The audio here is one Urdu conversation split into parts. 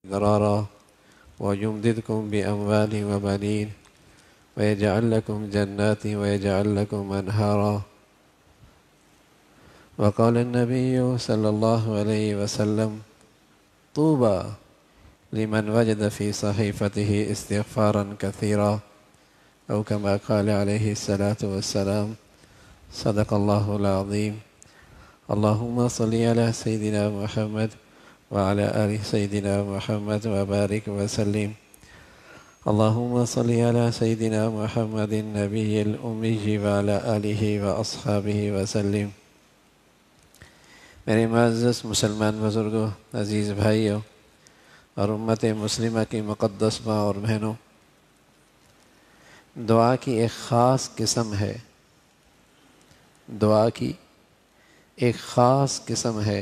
ضرارا ويمددكم بأموال وبنين ويجعل لكم جنات ويجعل لكم أنهارا. وقال النبي صلى الله عليه وسلم: طوبى لمن وجد في صحيفته استغفارا كثيرا، أو كما قال عليه الصلاة والسلام. صدق الله العظيم. اللهم صل على سيدنا محمد وعلى آل سيدنا محمد وبارك وسلم. اللهم صل على سيدنا محمد النبي الأمي وعلى آله وأصحابه وسلم. میرے معزز مسلمان بزرگوں، عزیز بھائیوں اور امت مسلمہ کی مقدس ماں اور بہنوں، دعا کی ایک خاص قسم ہے، دعا کی ایک خاص قسم ہے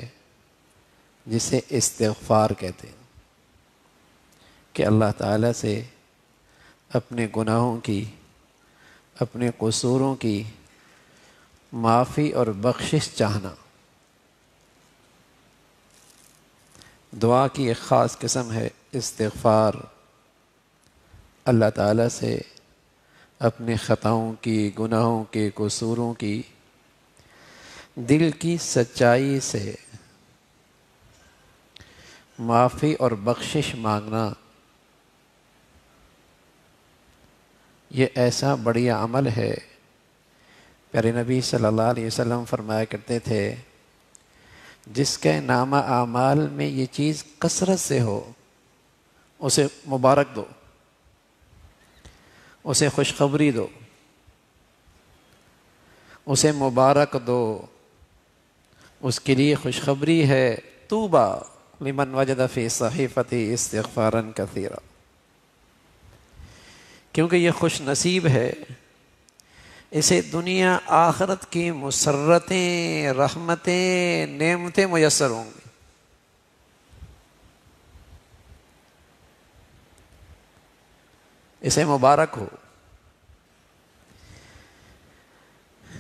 جسے استغفار کہتے ہیں، کہ اللہ تعالیٰ سے اپنے گناہوں کی، اپنے قصوروں کی معافی اور بخشش چاہنا۔ دعا کی ایک خاص قسم ہے استغفار، اللہ تعالیٰ سے اپنے خطاؤں کی، گناہوں کے، قصوروں کی دل کی سچائی سے معافی اور بخشش مانگنا۔ یہ ایسا بڑھیا عمل ہے، پیارے نبی صلی اللہ علیہ وسلم فرمایا کرتے تھے، جس کے نامہ اعمال میں یہ چیز کثرت سے ہو اسے مبارک دو، اسے خوشخبری دو، اسے مبارک دو، اس کے لیے خوشخبری ہے۔ طوبیٰ لمن وجد فی صحیفتی استغفارا کثیرا، کیونکہ یہ خوش نصیب ہے، اسے دنیا آخرت کی مسرتیں، رحمتیں، نعمتیں میسر ہوں گی۔ اسے مبارک ہو۔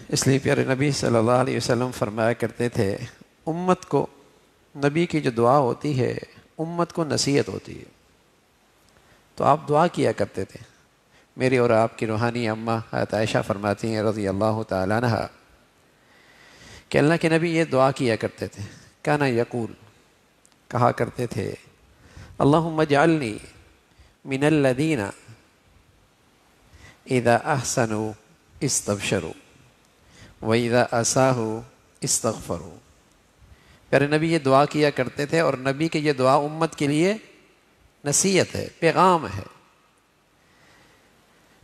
اس لیے پیارے نبی صلی اللہ علیہ وسلم فرمایا کرتے تھے، امت کو، نبی کی جو دعا ہوتی ہے امت کو نصیحت ہوتی ہے، تو آپ دعا کیا کرتے تھے۔ میری اور آپ کی روحانی اماں حضرت عائشہ فرماتی ہیں رضی اللہ تعالیٰ عنہ کہ اللہ کے نبی یہ دعا کیا کرتے تھے، کانا یقول، کہا کرتے تھے، اللہم اجعلنی من الذین اذا احسنوا استبشروا واذا اساءوا استغفروا۔ پیارے نبی یہ دعا کیا کرتے تھے، اور نبی کی یہ دعا امت کے لیے نصیحت ہے، پیغام ہے،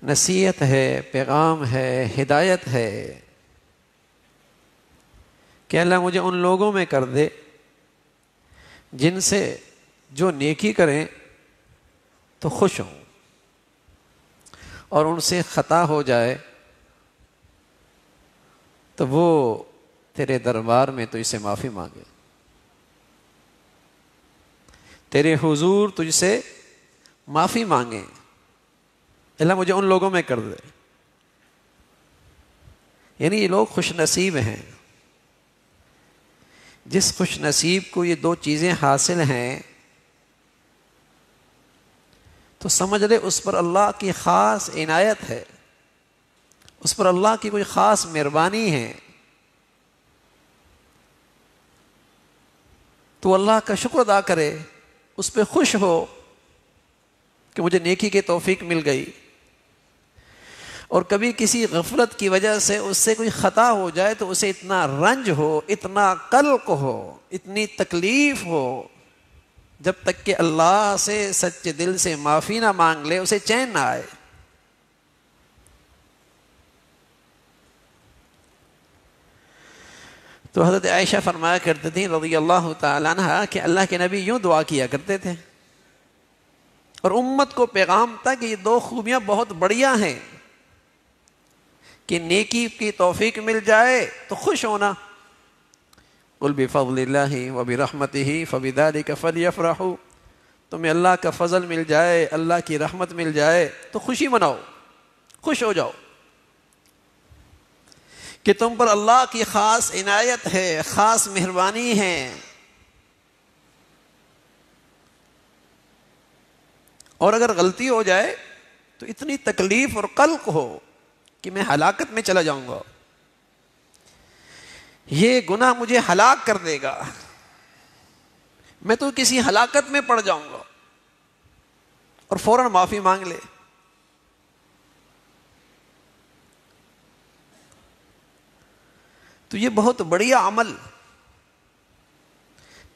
نصیحت ہے، پیغام ہے، ہدایت ہے کہ اللہ مجھے ان لوگوں میں کر دے جن سے جو نیکی کریں تو خوش ہوں، اور ان سے خطا ہو جائے تو وہ تیرے دربار میں تجھ سے معافی مانگے، تیرے حضور تجھ سے معافی مانگیں، اللہ مجھے ان لوگوں میں کر دے۔ یعنی یہ لوگ خوش نصیب ہیں، جس خوش نصیب کو یہ دو چیزیں حاصل ہیں تو سمجھ لے اس پر اللہ کی خاص عنایت ہے، اس پر اللہ کی کوئی خاص مہربانی ہے، تو اللہ کا شکر ادا کرے، اس پہ خوش ہو کہ مجھے نیکی کی توفیق مل گئی۔ اور کبھی کسی غفلت کی وجہ سے اس سے کوئی خطا ہو جائے تو اسے اتنا رنج ہو، اتنا قلق ہو، اتنی تکلیف ہو، جب تک کہ اللہ سے سچے دل سے معافی نہ مانگ لے اسے چین نہ آئے۔ تو حضرت عائشہ فرمایا کرتے تھیں رضی اللہ تعالیٰ عنہ کہ اللہ کے نبی یوں دعا کیا کرتے تھے، اور امت کو پیغام تھا کہ یہ دو خوبیاں بہت بڑھیا ہیں، کہ نیکی کی توفیق مل جائے تو خوش ہونا، قل بفضل اللہ وبرحمتہ فبذلک فلیفرحوا، تمہیں اللہ کا فضل مل جائے، اللہ کی رحمت مل جائے تو خوشی مناؤ، خوش ہو جاؤ کہ تم پر اللہ کی خاص عنایت ہے، خاص مہربانی ہے۔ اور اگر غلطی ہو جائے تو اتنی تکلیف اور قلق ہو کہ میں ہلاکت میں چلا جاؤں گا، یہ گناہ مجھے ہلاک کر دے گا، میں تو کسی ہلاکت میں پڑ جاؤں گا، اور فوراً معافی مانگ لے. تو یہ بہت بڑھیا عمل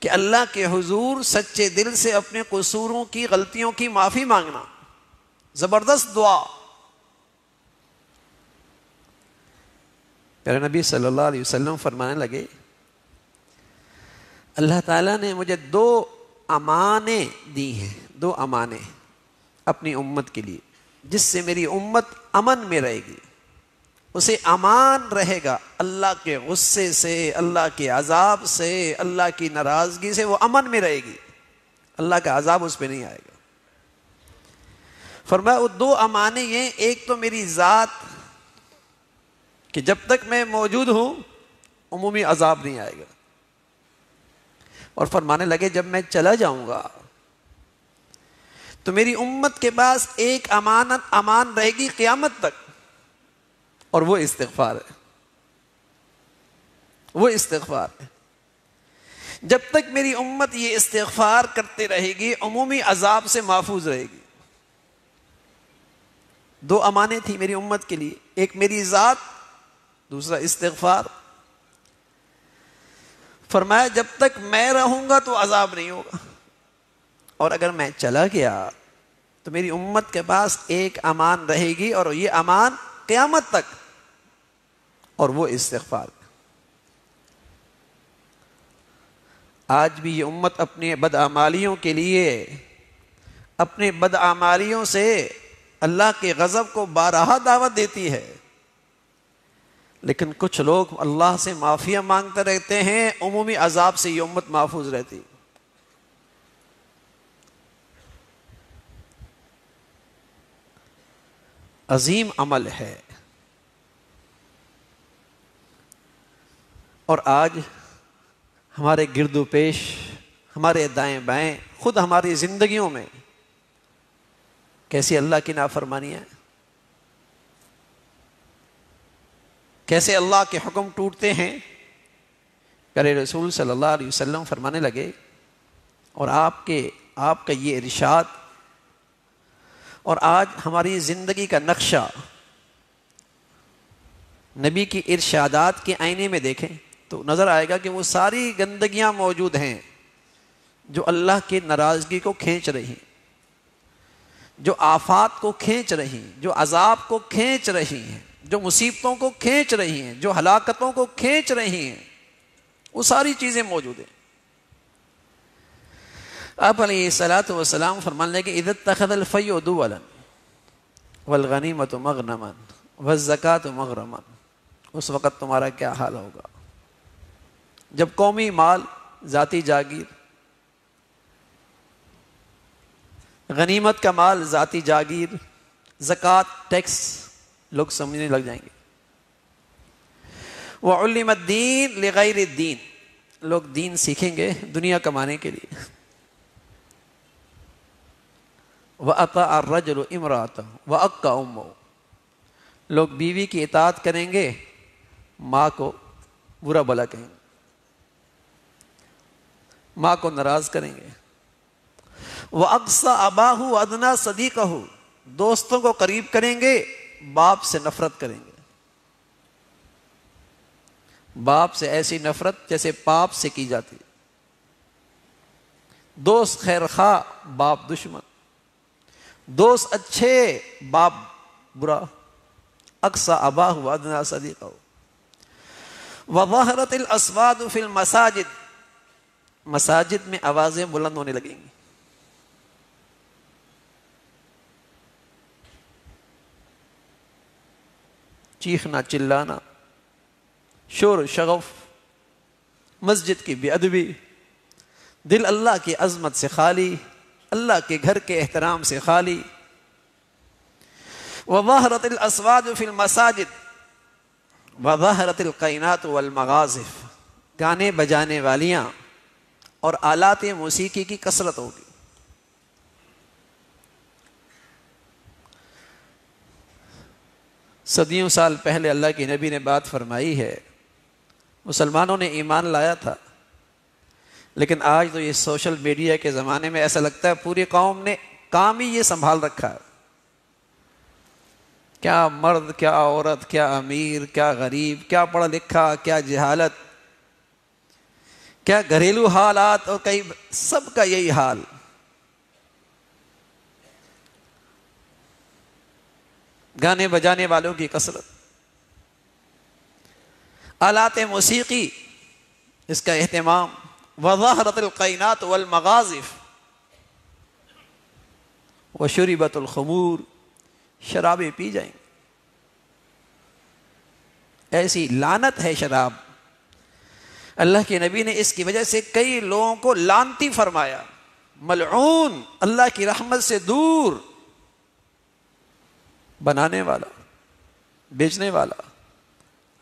کہ اللہ کے حضور سچے دل سے اپنے قصوروں کی، غلطیوں کی معافی مانگنا، زبردست دعا. پیارے نبی صلی اللہ علیہ وسلم فرمانے لگے اللہ تعالیٰ نے مجھے 2 امانیں دی ہیں، 2 امانیں اپنی امت کے لیے، جس سے میری امت امن میں رہے گی، اسے امان رہے گا اللہ کے غصے سے، اللہ کے عذاب سے، اللہ کی ناراضگی سے، وہ امن میں رہے گی، اللہ کا عذاب اس پہ نہیں آئے گا. فرمایا وہ 2 امانیں یہ، ایک تو میری ذات کہ جب تک میں موجود ہوں عمومی عذاب نہیں آئے گا، اور فرمانے لگے جب میں چلا جاؤں گا تو میری امت کے پاس ایک امان رہے گی قیامت تک، اور وہ استغفار ہے. وہ استغفار ہے. جب تک میری امت یہ استغفار کرتے رہے گی عمومی عذاب سے محفوظ رہے گی. 2 امانیں تھیں میری امت کے لیے، ایک میری ذات، دوسرا استغفار. فرمایا جب تک میں رہوں گا تو عذاب نہیں ہوگا، اور اگر میں چلا گیا تو میری امت کے پاس ایک امان رہے گی، اور یہ امان قیامت تک، اور وہ استغفار. آج بھی یہ امت اپنے بدعمالیوں کے لیے، اپنے بدعمالیوں سے اللہ کے غضب کو بارہا دعوت دیتی ہے، لیکن کچھ لوگ اللہ سے معافیاں مانگتے رہتے ہیں، عمومی عذاب سے یہ امت محفوظ رہتی. عظیم عمل ہے. اور آج ہمارے گرد و پیش، ہمارے دائیں بائیں، خود ہماری زندگیوں میں کیسی اللہ کی نافرمانیاں ہیں، کیسے اللہ کے حکم ٹوٹتے ہیں. پیارے رسول صلی اللہ علیہ وسلم فرمانے لگے، اور آپ کا یہ ارشاد اور آج ہماری زندگی کا نقشہ نبی کی ارشادات کے آئینے میں دیکھیں تو نظر آئے گا کہ وہ ساری گندگیاں موجود ہیں جو اللہ کی ناراضگی کو کھینچ رہی ہیں، جو آفات کو کھینچ رہی ہیں، جو عذاب کو کھینچ رہی ہیں، جو مصیبتوں کو کھینچ رہی ہیں، جو ہلاکتوں کو کھینچ رہی ہیں، وہ ساری چیزیں موجود ہیں. آپ علیہ الصلوۃ والسلام فرمانے لگے اذا اتخذ الفیء دولا والغنیمۃ مغنما والزکاۃ مغرما، اس وقت تمہارا کیا حال ہوگا جب قومی مال، ذاتی جاگیر، غنیمت کا مال، ذاتی جاگیر، زکوٰۃ، ٹیکس لوگ سمجھنے لگ جائیں گے. وعلم الدین لغیر الدین، لوگ دین سیکھیں گے دنیا کمانے کے لیے. وَأَطَاعَ الرَّجُلُ امْرَأَتَهُ وَأَقَّ أُمَّهُ، لوگ بیوی کی اطاعت کریں گے، ماں کو برا بھلا کہیں گے، ماں کو ناراض کریں گے. وَأَقْصَى أَبَاهُ وَأَدْنَى صَدِيقَهُ، دوستوں کو قریب کریں گے، باپ سے نفرت کریں گے. باپ سے ایسی نفرت جیسے باپ سے کی جاتی. دوست خیر خواہ، باپ دشمن. دوست اچھے، باپ برا. اقصى أباه وأدنى صديقه. وظهرت الأصوات في المساجد، مساجد میں آوازیں بلند ہونے لگیں گی. چیخنا، چلانا، شور شغف، مسجد کی بے ادبی، دل اللہ کی عظمت سے خالی، اللہ کے گھر کے احترام سے خالی. وظهرت الأصوات في المساجد وظهرت القینات والمغازف، گانے بجانے والیاں اور آلات موسیقی کی کثرت ہوگی. صدیوں سال پہلے اللہ کے نبی نے بات فرمائی ہے، مسلمانوں نے ایمان لایا تھا، لیکن آج تو یہ سوشل میڈیا کے زمانے میں ایسا لگتا ہے پوری قوم نے کام ہی یہ سنبھال رکھا ہے، کیا مرد، کیا عورت، کیا امیر، کیا غریب، کیا پڑھا لکھا، کیا جہالت، کیا گھریلو حالات، اور کئی سب کا یہی حال۔ گانے بجانے والوں کی کثرت، آلات موسیقی اس کا اہتمام، وظاہرت القینات والمغازف وشربت الخمور، شرابیں پی جائیں، ایسی لعنت ہے شراب۔ اللہ کے نبی نے اس کی وجہ سے کئی لوگوں کو لعنتی فرمایا، ملعون، اللہ کی رحمت سے دور، بنانے والا، بیچنے والا،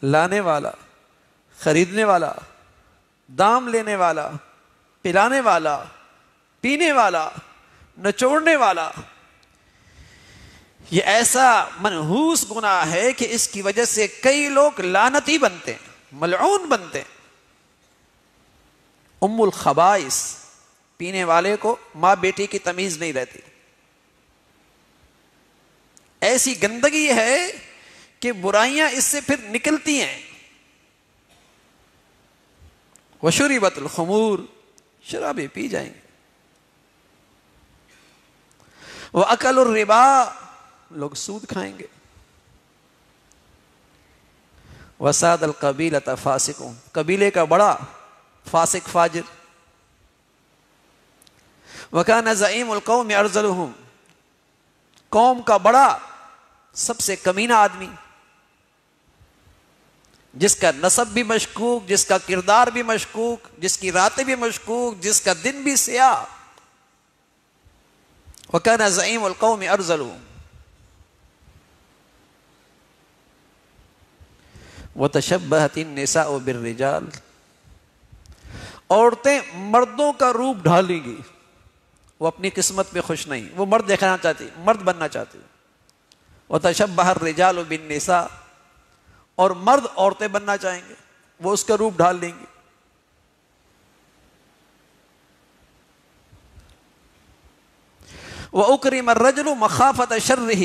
لانے والا، خریدنے والا، دام لینے والا، پلانے والا، پینے والا، نچوڑنے والا۔ یہ ایسا منحوس گناہ ہے کہ اس کی وجہ سے کئی لوگ لعنتی بنتے ہیں، ملعون بنتے ہیں۔ ام الخبائث، پینے والے کو ماں بیٹی کی تمیز نہیں رہتی، ایسی گندگی ہے کہ برائیاں اس سے پھر نکلتی ہیں۔ وشربت الخمور، شرابیں پی جائیں گے۔ وَأَكَلُوا الرِّبَا، لوگ سود کھائیں گے۔ وَسَادَ الْقَبِيلَةَ فَاسِقٌ، قبیلے کا بڑا فاسق فاجر۔ وَكَانَ زَعِيمُ الْقَوْمِ أَرْذَلُهُمْ، قوم کا بڑا سب سے کمینہ آدمی، جس کا نسب بھی مشکوک، جس کا کردار بھی مشکوک، جس کی راتیں بھی مشکوک، جس کا دن بھی سیاہ۔ وَكَانَ زَعِيمُ الْقَوْمِ أَرْذَلُهُمْ وَتَشَبَّهَتِ النِّسَاءُ بِالرِّجَالِ، عورتیں مردوں کا روپ ڈھالیں گی، وہ اپنی قسمت پہ خوش نہیں، وہ مرد دیکھنا چاہتی، مرد بننا چاہتی۔ وَتَشَبَّهَ الرِّجَالُ بِالنِّسَاءِ، اور مرد عورتیں بننا چاہیں گے، وہ اس کا روپ ڈھال لیں گے۔ وَأُكْرِمَ الرَّجُلُ مَخَافَةَ شَرِّهِ،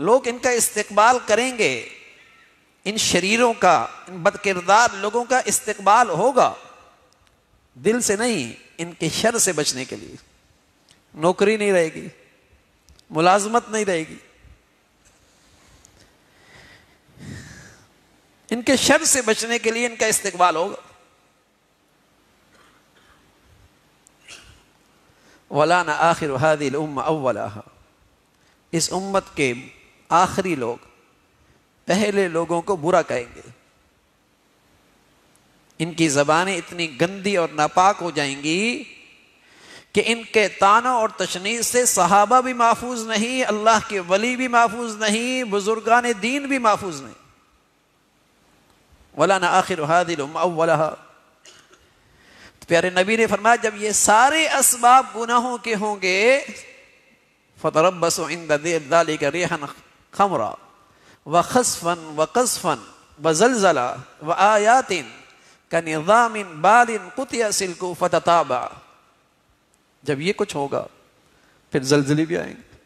لوگ ان کا استقبال کریں گے، ان شریروں کا، ان بد کردار لوگوں کا استقبال ہوگا، دل سے نہیں، ان کے شر سے بچنے کے لیے۔ نوکری نہیں رہے گی، ملازمت نہیں رہے گی، ان کے شر سے بچنے کے لیے ان کا استقبال ہوگا۔ وَلَانَ آخِرُ هَذِهِ الْأُمَّةِ أَوَّلَهَا، اس امت کے آخری لوگ پہلے لوگوں کو برا کہیں گے، ان کی زبانیں اتنی گندی اور ناپاک ہو جائیں گی کہ ان کے طعنوں اور تشنیع سے صحابہ بھی محفوظ نہیں، اللہ کے ولی بھی محفوظ نہیں، بزرگان دین بھی محفوظ نہیں۔ وَلَانَ آخِرُ هَذِهِ الْأُمَّةِ أَوَّلَهَا، پیارے نبی نے فرمایا جب یہ سارے اسباب گناہوں کے ہوں گے، فَتَرَبَّصُوا عِنْدَ ذَلِكَ رِيحًا خَمْرًا وَخَسْفًا وَقَذْفًا وَزَلْزَلًا وَآيَاتٍ كَنِظَامٍ بَالٍ قُطِعَ سِلْكُهُ فَتَتَابَعَ، جب یہ کچھ ہوگا پھر زلزلے بھی آئیں گے،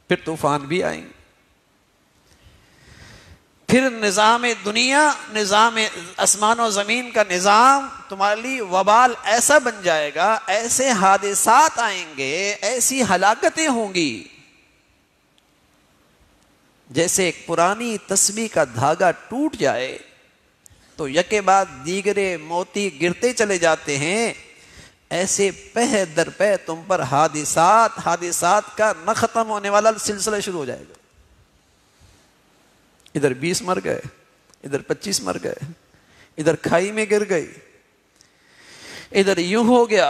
پھر طوفان بھی آئیں گے، پھر نظام دنیا، نظام آسمان و زمین کا نظام تمہارے لیے وبال ایسا بن جائے گا، ایسے حادثات آئیں گے، ایسی ہلاکتیں ہوں گی جیسے ایک پرانی تسبیح کا دھاگا ٹوٹ جائے تو یکے بعد دیگرے موتی گرتے چلے جاتے ہیں، ایسے پہ در پہ تم پر حادثات کا نہ ختم ہونے والا سلسلہ شروع ہو جائے گا۔ ادھر 20 مر گئے، ادھر 25 مر گئے، ادھر کھائی میں گر گئی، ادھر یوں ہو گیا،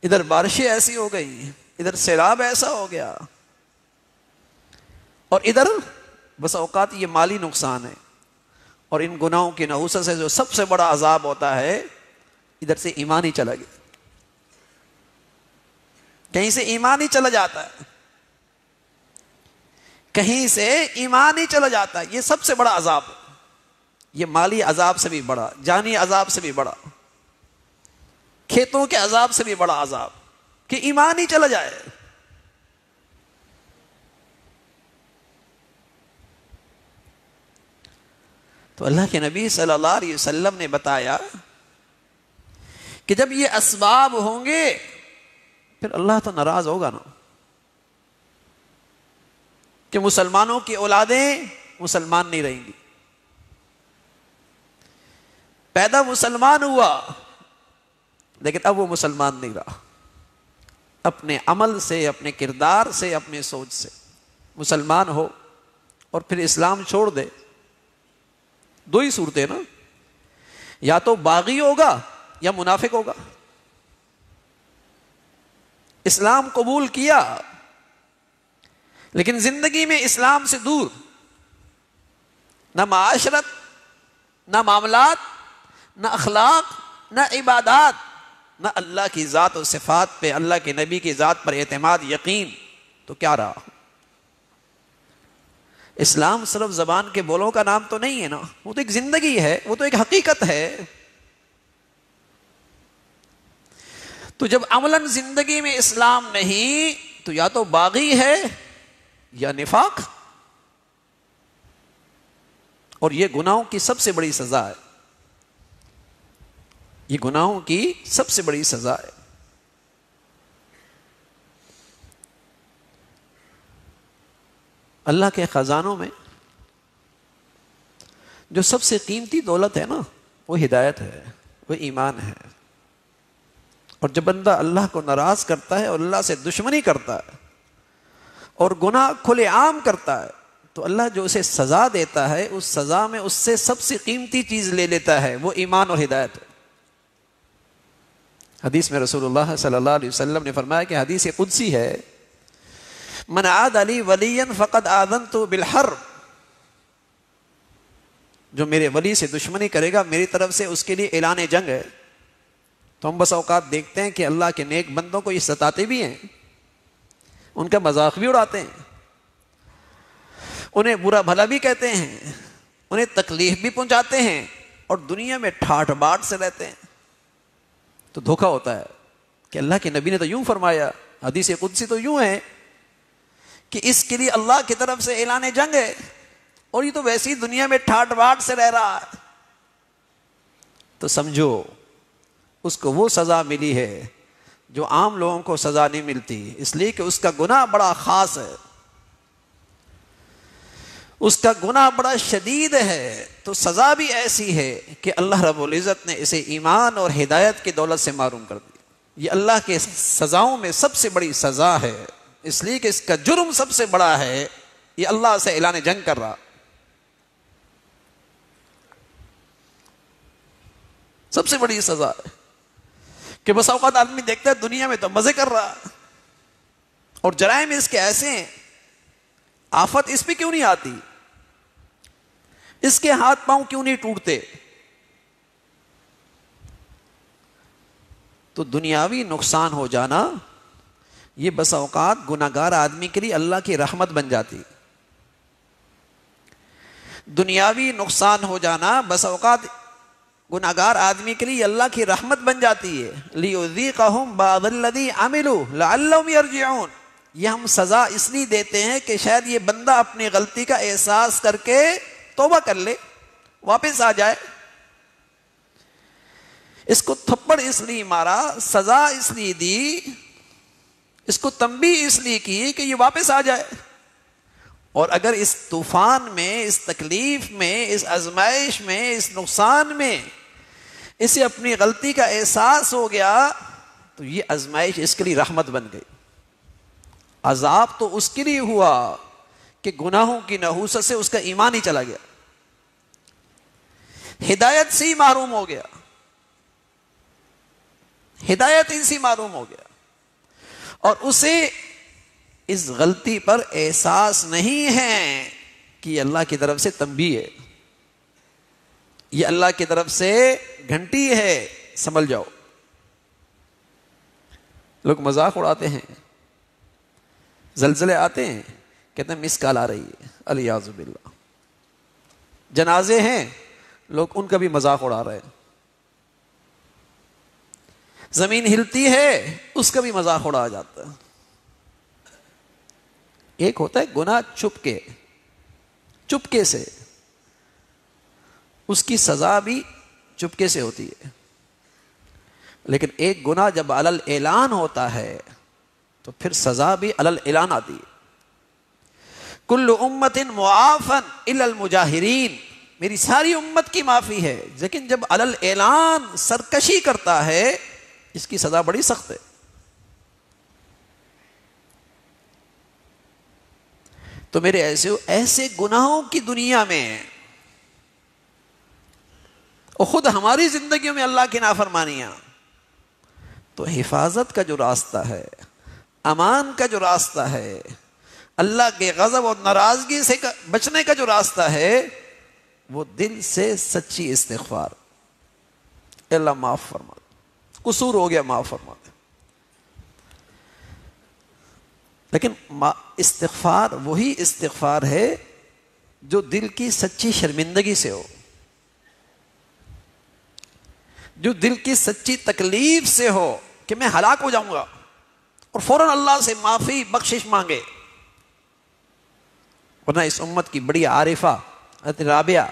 ادھر بارشیں ایسی ہو گئی، ادھر سیلاب ایسا ہو گیا، اور ادھر بس اوقات یہ مالی نقصان ہے، اور ان گناہوں کی نحوست سے جو سب سے بڑا عذاب ہوتا ہے، ادھر سے ایمان ہی چلا گیا، کہیں سے ایمان ہی چلا جاتا ہے، کہیں سے ایمان ہی چلا جاتا ہے، یہ سب سے بڑا عذاب ہے، یہ مالی عذاب سے بھی بڑا، جانی عذاب سے بھی بڑا، کھیتوں کے عذاب سے بھی بڑا عذاب کہ ایمان ہی چلا جائے۔ تو اللہ کے نبی صلی اللہ علیہ وسلم نے بتایا کہ جب یہ اسباب ہوں گے پھر اللہ تو ناراض ہوگا نا، کہ مسلمانوں کی اولادیں مسلمان نہیں رہیں گی۔ پیدا مسلمان ہوا لیکن اب وہ مسلمان نہیں رہا، اپنے عمل سے، اپنے کردار سے، اپنے سوچ سے مسلمان ہو اور پھر اسلام چھوڑ دے، دو ہی صورتیں نا، یا تو باغی ہوگا یا منافق ہوگا۔ اسلام قبول کیا لیکن زندگی میں اسلام سے دور، نہ معاشرت، نہ معاملات، نہ اخلاق، نہ عبادات، نہ اللہ کی ذات و صفات پہ، اللہ کے نبی کی ذات پر اعتماد، یقین، تو کیا رہا؟ اسلام صرف زبان کے بولوں کا نام تو نہیں ہے نا، وہ تو ایک زندگی ہے، وہ تو ایک حقیقت ہے۔ تو جب عملاً زندگی میں اسلام نہیں تو یا تو باغی ہے یا نفاق، اور یہ گناہوں کی سب سے بڑی سزا ہے، یہ گناہوں کی سب سے بڑی سزا ہے۔ اللہ کے خزانوں میں جو سب سے قیمتی دولت ہے نا، وہ ہدایت ہے، وہ ایمان ہے۔ اور جب بندہ اللہ کو ناراض کرتا ہے اور اللہ سے دشمنی کرتا ہے اور گناہ کھلے عام کرتا ہے تو اللہ جو اسے سزا دیتا ہے، اس سزا میں اس سے سب سے قیمتی چیز لے لیتا ہے، وہ ایمان اور ہدایت ہے۔ حدیث میں رسول اللہ صلی اللہ علیہ وسلم نے فرمایا کہ حدیث قدسی ہے، من عاد علی ولیا فقد آذنت بالحرب، جو میرے ولی سے دشمنی کرے گا میری طرف سے اس کے لیے اعلان جنگ ہے۔ تو ہم بس اوقات دیکھتے ہیں کہ اللہ کے نیک بندوں کو یہ ستاتے بھی ہیں، ان کا مذاق بھی اڑاتے ہیں، انہیں برا بھلا بھی کہتے ہیں، انہیں تکلیف بھی پہنچاتے ہیں، اور دنیا میں ٹھاٹ باٹ سے رہتے ہیں۔ تو دھوکہ ہوتا ہے کہ اللہ کے نبی نے تو یوں فرمایا، حدیث قدسی تو یوں ہے کہ اس کے لیے اللہ کی طرف سے اعلان جنگ ہے، اور یہ تو ویسی دنیا میں ٹھاٹ باٹ سے رہ رہا ہے۔ تو سمجھو اس کو وہ سزا ملی ہے جو عام لوگوں کو سزا نہیں ملتی، اس لیے کہ اس کا گناہ بڑا خاص ہے، اس کا گناہ بڑا شدید ہے، تو سزا بھی ایسی ہے کہ اللہ رب العزت نے اسے ایمان اور ہدایت کی دولت سے محروم کر دیا۔ یہ اللہ کے سزاؤں میں سب سے بڑی سزا ہے، اس لیے کہ اس کا جرم سب سے بڑا ہے، یہ اللہ سے اعلان جنگ کر رہا، سب سے بڑی سزا ہے۔ کہ بس اوقات آدمی دیکھتا ہے دنیا میں تو مزے کر رہا، اور جرائم اس کے ایسے ہیں، آفت اس پہ کیوں نہیں آتی، اس کے ہاتھ پاؤں کیوں نہیں ٹوٹتے؟ تو دنیاوی نقصان ہو جانا یہ بس اوقات گناہگار آدمی کے لیے اللہ کی رحمت بن جاتی، دنیاوی نقصان ہو جانا بس اوقات گناہگار آدمی کے لیے اللہ کی رحمت بن جاتی ہے۔ لِيُذِيقَهُمْ بَعْضَ الَّذِي عَمِلُوا لَعَلَّهُمْ يَرْجِعُونَ، یہ ہم سزا اس لیے دیتے ہیں کہ شاید یہ بندہ اپنی غلطی کا احساس کر کے توبہ کر لے، واپس آ جائے۔ اس کو تھپڑ اس لیے مارا، سزا اس لیے دی، اس کو تنبیہ اس لیے کی کہ یہ واپس آ جائے، اور اگر اس طوفان میں، اس تکلیف میں، اس آزمائش میں، اس نقصان میں اسے اپنی غلطی کا احساس ہو گیا تو یہ آزمائش اس کے لیے رحمت بن گئی۔ عذاب تو اس کے لیے ہوا کہ گناہوں کی نحوست سے اس کا ایمان ہی چلا گیا، ہدایت سے ہی محروم ہو گیا، ہدایت ہی سے محروم ہو گیا، اور اسے اس غلطی پر احساس نہیں ہے کہ یہ اللہ کی طرف سے تنبیہ ہے، یہ اللہ کی طرف سے گھنٹی ہے، سنبھل جاؤ۔ لوگ مذاق اڑاتے ہیں، زلزلے آتے ہیں کہتے ہیں مس کال آ رہی ہے، الیاذ باللہ. جنازے ہیں، لوگ ان کا بھی مذاق اڑا رہے ہیں. زمین ہلتی ہے، اس کا بھی مذاق اڑایا جاتا ہے. ایک ہوتا ہے گناہ چپکے سے، اس کی سزا بھی چپکے سے ہوتی ہے. لیکن ایک گناہ جب علل اعلان ہوتا ہے تو پھر سزا بھی علل اعلان آتی ہے. کل امت معافا الا المجاہرین، میری ساری امت کی معافی ہے، لیکن جب علل اعلان سرکشی کرتا ہے اس کی سزا بڑی سخت ہے. تو میرے ایسے گناہوں کی دنیا میں اور خود ہماری زندگیوں میں اللہ کی نافرمانیاں، تو حفاظت کا جو راستہ ہے، امان کا جو راستہ ہے، اللہ کے غضب اور ناراضگی سے بچنے کا جو راستہ ہے، وہ دل سے سچی استغفار. اللہ معاف فرما دے، قصور ہو گیا معاف فرما دے. لیکن استغفار وہی استغفار ہے جو دل کی سچی شرمندگی سے ہو، جو دل کی سچی تکلیف سے ہو کہ میں ہلاک ہو جاؤں گا، اور فوراً اللہ سے معافی بخشش مانگے. ورنہ اس امت کی بڑی عارفہ حضرت رابعہ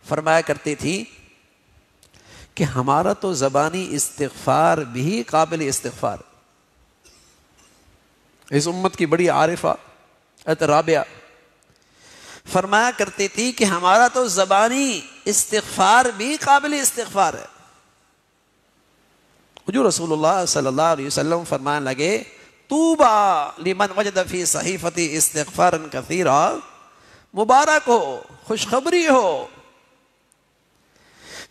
فرمایا کرتی تھی کہ ہمارا تو زبانی استغفار بھی قابل استغفار. اس امت کی بڑی عارفہ حضرت رابعہ فرمایا کرتی تھی کہ ہمارا تو زبانی استغفار بھی قابل استغفار ہے. حضور رسول اللہ صلی اللہ علیہ وسلم فرمانے لگے طوبیٰ لمن وجد فی صحیفتی استغفارا کثیرا، مبارک ہو، خوشخبری ہو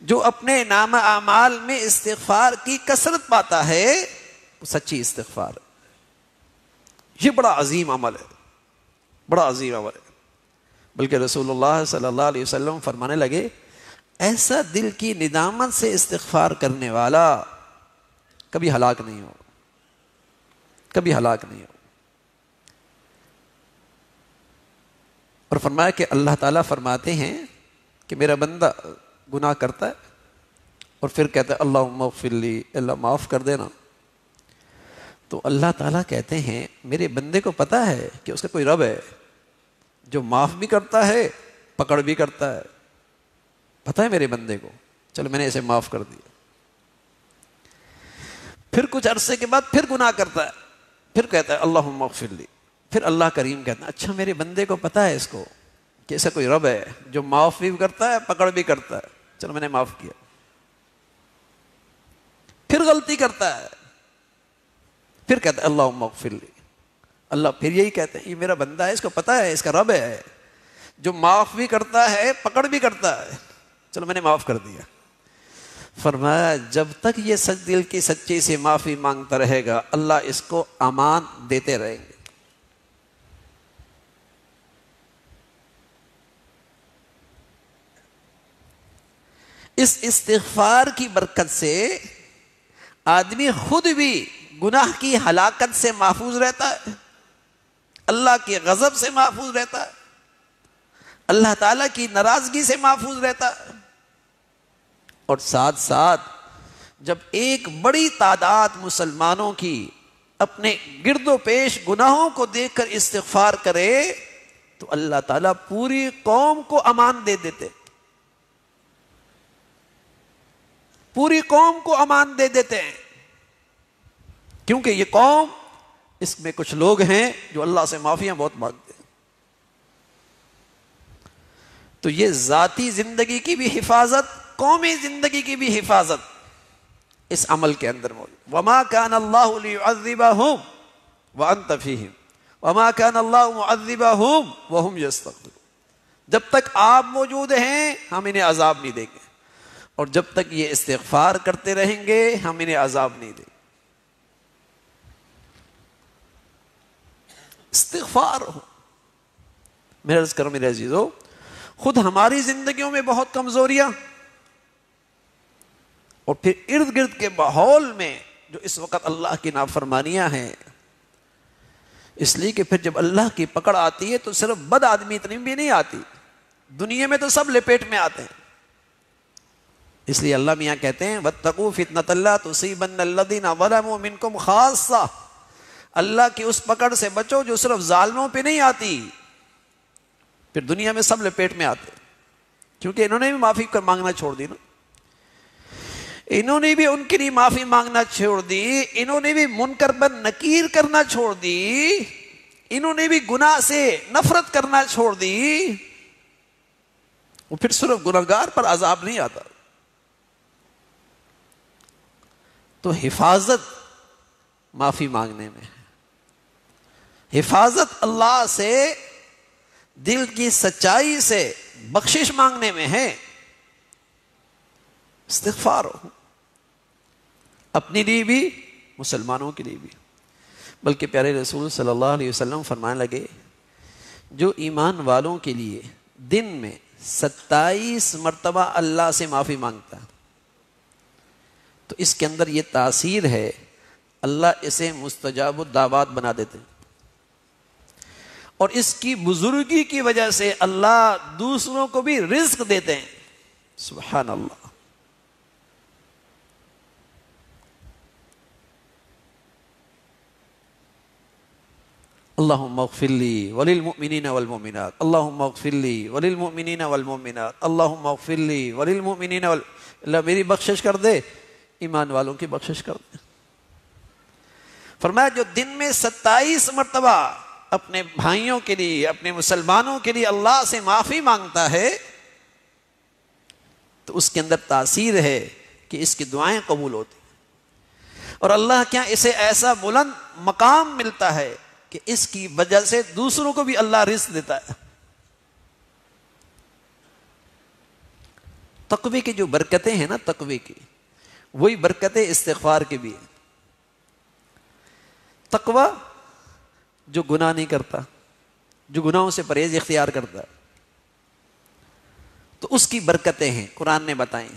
جو اپنے نامہ اعمال میں استغفار کی کثرت پاتا ہے، وہ سچی استغفار ہے. یہ بڑا عظیم عمل ہے، بڑا عظیم عمل ہے. بلکہ رسول اللہ صلی اللہ علیہ وسلم فرمانے لگے ایسا دل کی ندامت سے استغفار کرنے والا کبھی ہلاک نہیں ہو، کبھی ہلاک نہیں ہو. اور فرمایا کہ اللہ تعالیٰ فرماتے ہیں کہ میرا بندہ گناہ کرتا ہے اور پھر کہتا ہے اللہم اغفر لی، اللہ معاف کر دینا، تو اللہ تعالیٰ کہتے ہیں میرے بندے کو پتا ہے کہ اس کا کوئی رب ہے جو معاف بھی کرتا ہے، پکڑ بھی کرتا ہے. پتا ہے میرے بندے کو، چلو میں نے اسے معاف کر دیا. پھر کچھ عرصے کے بعد پھر گناہ کرتا ہے، پھر کہتا ہے اللہم اغفر لی. پھر اللہ کریم کہتا ہے اچھا میرے بندے کو پتا ہے اس کو کہ ایسا کوئی رب ہے جو معاف بھی کرتا ہے، پکڑ بھی کرتا ہے، چلو میں نے معاف کیا. پھر غلطی کرتا ہے، پھر کہتا ہے اللہم اغفر لی. اللہ پھر یہی کہتے ہیں یہ میرا بندہ ہے، اس کو پتا ہے اس کا رب ہے جو معاف بھی کرتا ہے، پکڑ بھی کرتا ہے، چلو میں نے معاف کر دیا. فرمایا جب تک یہ سچ دل کی سچی سے معافی مانگتا رہے گا اللہ اس کو امان دیتے رہیں گے. اس استغفار کی برکت سے آدمی خود بھی گناہ کی ہلاکت سے محفوظ رہتا ہے، اللہ کے غضب سے محفوظ رہتا ہے، اللہ تعالیٰ کی ناراضگی سے محفوظ رہتا ہے. اور ساتھ ساتھ جب ایک بڑی تعداد مسلمانوں کی اپنے گرد و پیش گناہوں کو دیکھ کر استغفار کرے تو اللہ تعالیٰ پوری قوم کو امان دے دیتے، پوری قوم کو امان دے دیتے ہیں. کیونکہ یہ قوم، اس میں کچھ لوگ ہیں جو اللہ سے معافیاں بہت مانگتے ہیں. تو یہ ذاتی زندگی کی بھی حفاظت، قومی زندگی کی بھی حفاظت اس عمل کے اندر موجود. وما كان الله ليعذبهم وانت فيهم وما كان الله معذبهم وهم يستغفرون. جب تک آپ موجود ہیں ہم انہیں عذاب نہیں دیں گے، اور جب تک یہ استغفار کرتے رہیں گے ہم انہیں عذاب نہیں دیں گے. استغفار ہو. میں عرض کروں میرے عزیزو، خود ہماری زندگیوں میں بہت کمزوریاں، اور پھر ارد گرد کے ماحول میں جو اس وقت اللہ کی نافرمانیاں ہیں، اس لیے کہ پھر جب اللہ کی پکڑ آتی ہے تو صرف بد آدمی اتنی بھی نہیں آتی، دنیا میں تو سب لپیٹ میں آتے ہیں۔ اس لیے اللہ میاں کہتے ہیں وَاتَّقُوا فِتْنَةَ لَا تُصِيبَنَّ الَّذِينَ ظَلَمُوا مِنْكُمْ خَاصَّةً، اللہ کی اس پکڑ سے بچو جو صرف ظالموں پہ نہیں آتی، پھر دنیا میں سب لپیٹ میں آتے، کیونکہ انہوں نے بھی معافی مانگنا چھوڑ دی نا، انہوں نے بھی ان کے لیے معافی مانگنا چھوڑ دی، انہوں نے بھی منکر پر نکیر کرنا چھوڑ دی، انہوں نے بھی گناہ سے نفرت کرنا چھوڑ دی، وہ پھر صرف گناہگار پر عذاب نہیں آتا۔ تو حفاظت معافی مانگنے میں ہے، حفاظت اللہ سے دل کی سچائی سے بخشش مانگنے میں ہے، استغفار ہو، اپنے لیے بھی مسلمانوں کے لیے بھی۔ بلکہ پیارے رسول صلی اللہ علیہ وسلم فرمانے لگے جو ایمان والوں کے لیے دن میں 27 مرتبہ اللہ سے معافی مانگتا تو اس کے اندر یہ تاثیر ہے، اللہ اسے مستجاب الدعوات بنا دیتے ہیں، اور اس کی بزرگی کی وجہ سے اللہ دوسروں کو بھی رزق دیتے ہیں۔ سبحان اللہ۔ اللہم اغفر لی وللمؤمنین والمؤمنات، اللہم اغفر لی وللمؤمنین والمؤمنات، اللہم اغفر لی وللمؤمنین اللہ میری بخشش کر دے، ایمان والوں کی بخشش کر دے۔ فرمایا جو دن میں 27 مرتبہ اپنے بھائیوں کے لیے، اپنے مسلمانوں کے لیے اللہ سے معافی مانگتا ہے تو اس کے اندر تاثیر ہے کہ اس کی دعائیں قبول ہوتی ہیں، اور اللہ کیا اسے ایسا بلند مقام ملتا ہے کہ اس کی وجہ سے دوسروں کو بھی اللہ رزق دیتا ہے۔ تقوی کی جو برکتیں ہیں نا، تقوی کی وہی برکتیں استغفار کی بھی ہیں۔ تقوی جو گناہ نہیں کرتا، جو گناہوں سے پرہیز اختیار کرتا تو اس کی برکتیں ہیں، قرآن نے بتائیں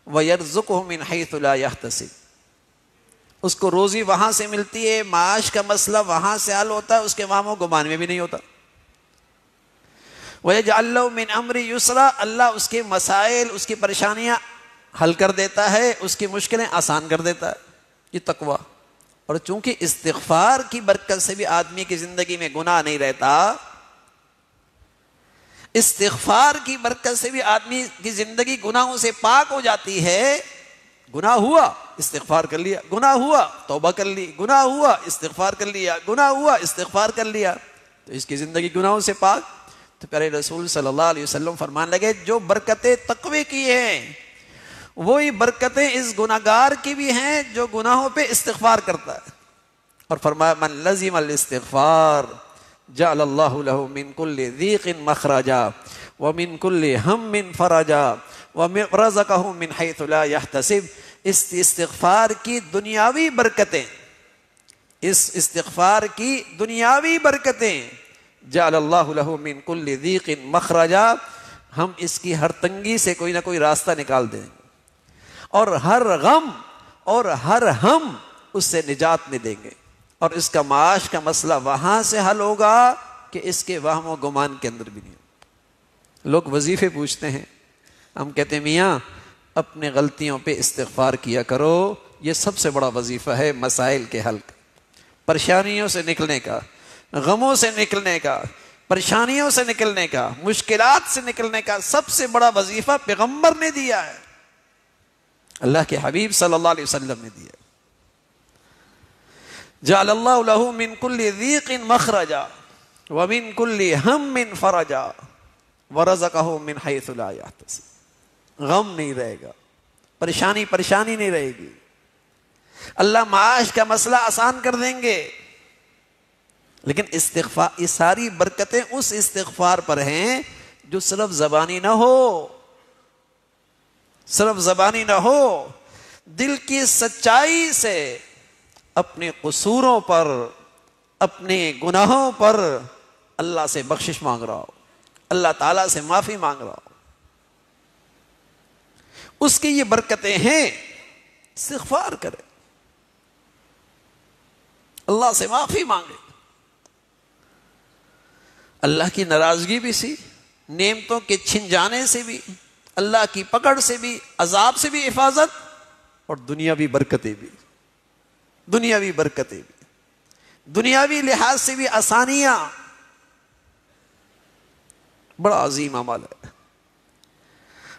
وَيَرْزُقْهُ مِنْ حَيْثُ لَا يَحْتَسِبُ، اس کو روزی وہاں سے ملتی ہے، معاش کا مسئلہ وہاں سے حل ہوتا ہے، اس کے وہم و گمان میں بھی نہیں ہوتا۔ وَيَجْعَلْ لَهُ مِنْ أَمْرِ يُسْرًا، اللہ اس کے مسائل، اس کی پریشانیاں حل کر دیتا ہے، اس کی مشکلیں آسان کر دیتا ہے۔ یہ تقویٰ، اور چونکہ استغفار کی برکت سے بھی آدمی کی زندگی میں گناہ نہیں رہتا، استغفار کی برکت سے بھی آدمی کی زندگی گناہوں سے پاک ہو جاتی ہے۔ گناہ ہوا استغفار کر لیا، گناہ ہوا توبہ کر لی، گناہ ہوا استغفار کر لیا، گناہ ہوا استغفار کر لیا، تو اس کی زندگی گناہوں سے پاک۔ تو پیارے رسول صلی اللہ علیہ وسلم فرمان لگے جو برکتیں تقوی کی ہیں وہی برکتیں اس گناہگار کی بھی ہیں جو گناہوں پہ استغفار کرتا ہے۔ اور فرمایا من لزم الاستغفار جعل اللہ له من كل ضيق مخرجا ومن كل هم فرجا ورزقه من حيث لا يحتسب۔ اس استغفار کی دنیاوی برکتیں، اس استغفار کی دنیاوی برکتیں، جعل اللہ له من كل ضيق مخرجا، ہم اس کی ہر تنگی سے کوئی نہ کوئی راستہ نکال دیں گے، اور ہر غم اور ہر ہم اس سے نجات میں دیں گے، اور اس کا معاش کا مسئلہ وہاں سے حل ہوگا کہ اس کے وہم و گمان کے اندر بھی نہیں ہوگا۔ لوگ وظیفے پوچھتے ہیں، ہم کہتے ہیں میاں اپنے غلطیوں پہ استغفار کیا کرو، یہ سب سے بڑا وظیفہ ہے مسائل کے حل کا، پریشانیوں سے نکلنے کا، غموں سے نکلنے کا، پریشانیوں سے نکلنے کا، مشکلات سے نکلنے کا سب سے بڑا وظیفہ پیغمبر نے دیا ہے، اللہ کے حبیب صلی اللہ علیہ وسلم نے دیا۔ جعل اللہ له من كل ضيق مخرجا ومن كل هم فرجا ورزقه من حيث لا يحتسب۔ غم نہیں رہے گا، پریشانی نہیں رہے گی، اللہ معاش کا مسئلہ آسان کر دیں گے، لیکن استغفار، یہ ساری برکتیں اس استغفار پر ہیں جو صرف زبانی نہ ہو، صرف زبانی نہ ہو، دل کی سچائی سے اپنے قصوروں پر، اپنے گناہوں پر اللہ سے بخشش مانگ رہا ہو، اللہ تعالیٰ سے معافی مانگ رہا ہو، اس کی یہ برکتیں ہیں۔ استغفار کرے، اللہ سے معافی مانگے، اللہ کی ناراضگی بھی سی، نعمتوں کے چھن جانے سے بھی، اللہ کی پکڑ سے بھی، عذاب سے بھی حفاظت، اور دنیاوی برکتیں بھی، دنیاوی برکتیں بھی، دنیاوی لحاظ سے بھی آسانیاں. بڑا عظیم عمل ہے.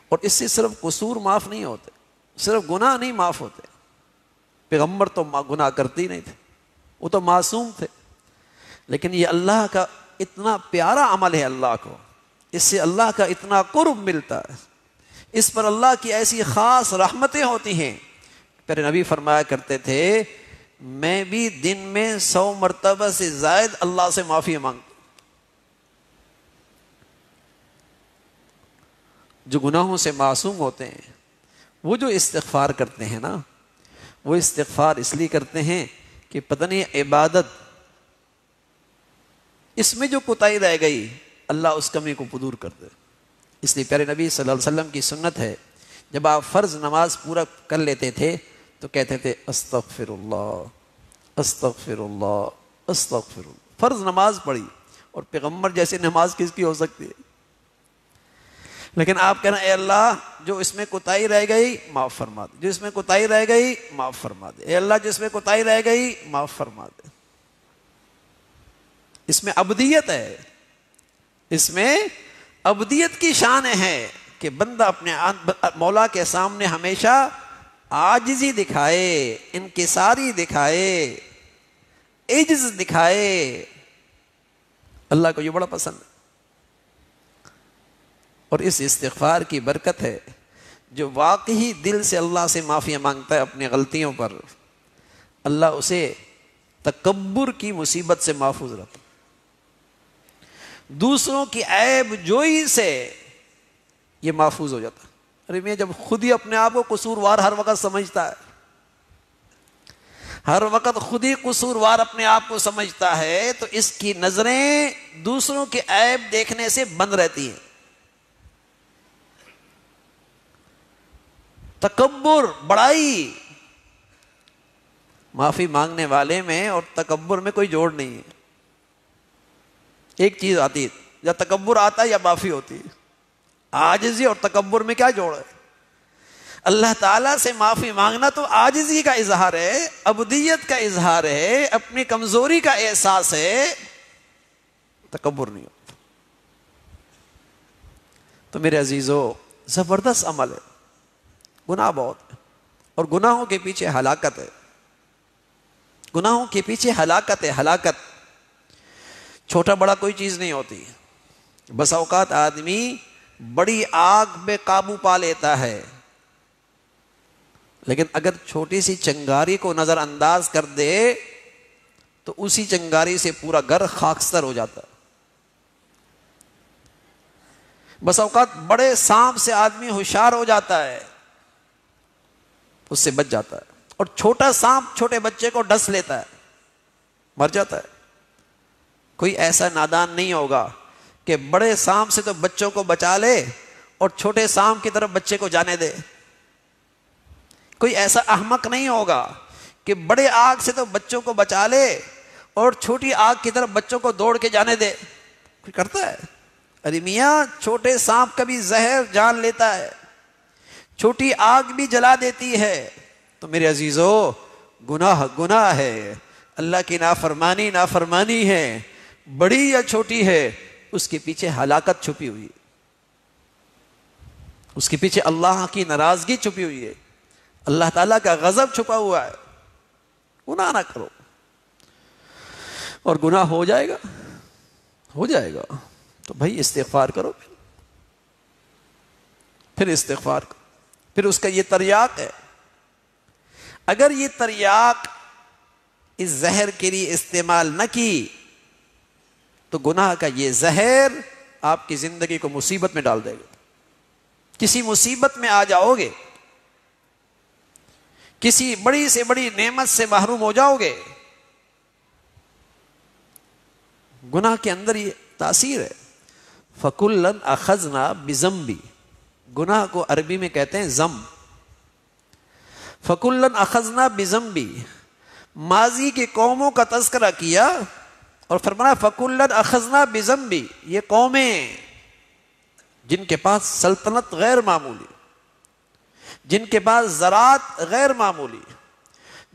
اور اس سے صرف قصور معاف نہیں ہوتے، صرف گناہ نہیں معاف ہوتے. پیغمبر تو گناہ کرتے ہی نہیں تھے، وہ تو معصوم تھے، لیکن یہ اللہ کا اتنا پیارا عمل ہے، اللہ کو اس سے اللہ کا اتنا قرب ملتا ہے، اس پر اللہ کی ایسی خاص رحمتیں ہوتی ہیں. پھر نبی فرمایا کرتے تھے میں بھی دن میں 100 مرتبہ سے زائد اللہ سے معافی مانگتا. جو گناہوں سے معصوم ہوتے ہیں وہ جو استغفار کرتے ہیں نا، وہ استغفار اس لیے کرتے ہیں کہ پتہ نہیں عبادت اس میں جو کوتاہی رہ گئی اللہ اس کمی کو دور کر دے. اس لیے پیارے نبی صلی اللہ علیہ وسلم کی سنت ہے، جب آپ فرض نماز پورا کر لیتے تھے تو کہتے تھے استغفر اللہ استغفر اللہ استغفر اللہ. فرض نماز پڑھی، اور پیغمبر جیسے نماز کس کی ہو سکتی ہے؟ لیکن آپ کہنا اے اللہ جو اس میں کوتاہی رہ گئی معاف فرما دے، جو اس میں کوتاہی رہ گئی معاف فرما دے، اے اللہ جس میں کوتاہی رہ گئی معاف فرما دے. اس میں عبدیت ہے، اس میں عبدیت کی شان ہے کہ بندہ اپنے مولا کے سامنے ہمیشہ عاجزی دکھائے، انکساری دکھائے، عجز دکھائے. اللہ کو یہ بڑا پسند ہے. اور اس استغفار کی برکت ہے جو واقعی دل سے اللہ سے معافی مانگتا ہے اپنی غلطیوں پر، اللہ اسے تکبر کی مصیبت سے محفوظ رکھتا. دوسروں کی عیب جوئی سے یہ محفوظ ہو جاتا. ارے میں جب خود ہی اپنے آپ کو قصوروار ہر وقت سمجھتا ہے، ہر وقت خود ہی قصوروار اپنے آپ کو سمجھتا ہے، تو اس کی نظریں دوسروں کے عیب دیکھنے سے بند رہتی ہیں. تکبر، بڑائی، معافی مانگنے والے میں اور تکبر میں کوئی جوڑ نہیں ہے. ایک چیز آتی ہے، یا تکبر آتا ہے یا معافی ہوتی ہے. عاجزی اور تکبر میں کیا جوڑ ہے؟ اللہ تعالیٰ سے معافی مانگنا تو عاجزی کا اظہار ہے، عبودیت کا اظہار ہے، اپنی کمزوری کا احساس ہے، تکبر نہیں ہوتا. تو میرے عزیزو زبردست عمل ہے. گناہ بہت ہے، اور گناہوں کے پیچھے ہلاکت ہے، گناہوں کے پیچھے ہلاکت ہے. ہلاکت چھوٹا بڑا کوئی چیز نہیں ہوتی. بس اوقات آدمی بڑی آگ پہ قابو پا لیتا ہے، لیکن اگر چھوٹی سی چنگاری کو نظر انداز کر دے تو اسی چنگاری سے پورا گھر خاکستر ہو جاتا ہے. بس اوقات بڑے سانپ سے آدمی ہوشیار ہو جاتا ہے، اس سے بچ جاتا ہے، اور چھوٹا سانپ چھوٹے بچے کو ڈس لیتا ہے، مر جاتا ہے. کوئی ایسا نادان نہیں ہوگا کہ بڑے سانپ سے تو بچوں کو بچا لے اور چھوٹے سانپ کی طرف بچے کو جانے دے. کوئی ایسا احمق نہیں ہوگا کہ بڑے آگ سے تو بچوں کو بچا لے اور چھوٹی آگ کی طرف بچوں کو دوڑ کے جانے دے. کوئی کرتا ہے؟ ارے میاں چھوٹے سانپ کا بھی زہر جان لیتا ہے، چھوٹی آگ بھی جلا دیتی ہے. تو میرے عزیزو گناہ گناہ ہے، اللہ کی نافرمانی نافرمانی ہے، بڑی یا چھوٹی ہے، اس کے پیچھے ہلاکت چھپی ہوئی ہے، اس کے پیچھے اللہ کی ناراضگی چھپی ہوئی ہے، اللہ تعالیٰ کا غضب چھپا ہوا ہے. گناہ نہ کرو، اور گناہ ہو جائے گا، ہو جائے گا تو بھائی استغفار کرو، پھر استغفار کرو. پھر اس کا یہ تریاق ہے، اگر یہ تریاق اس زہر کے لیے استعمال نہ کی تو گناہ کا یہ زہر آپ کی زندگی کو مصیبت میں ڈال دے گا. کسی مصیبت میں آ جاؤ گے، کسی بڑی سے بڑی نعمت سے محروم ہو جاؤ گے. گناہ کے اندر یہ تاثیر ہے. فَكُلًّا أَخَذْنَا بِذَنبِ، گناہ کو عربی میں کہتے ہیں ذم. فَكُلًّا أَخَذْنَا بِذَنبِ، ماضی کی قوموں کا تذکرہ کیا اور فرمایا فَكُلًّا أَخَذْنَا بِذَنبِهِ، یہ قومیں جن کے پاس سلطنت غیر معمولی، جن کے پاس زراعت غیر معمولی،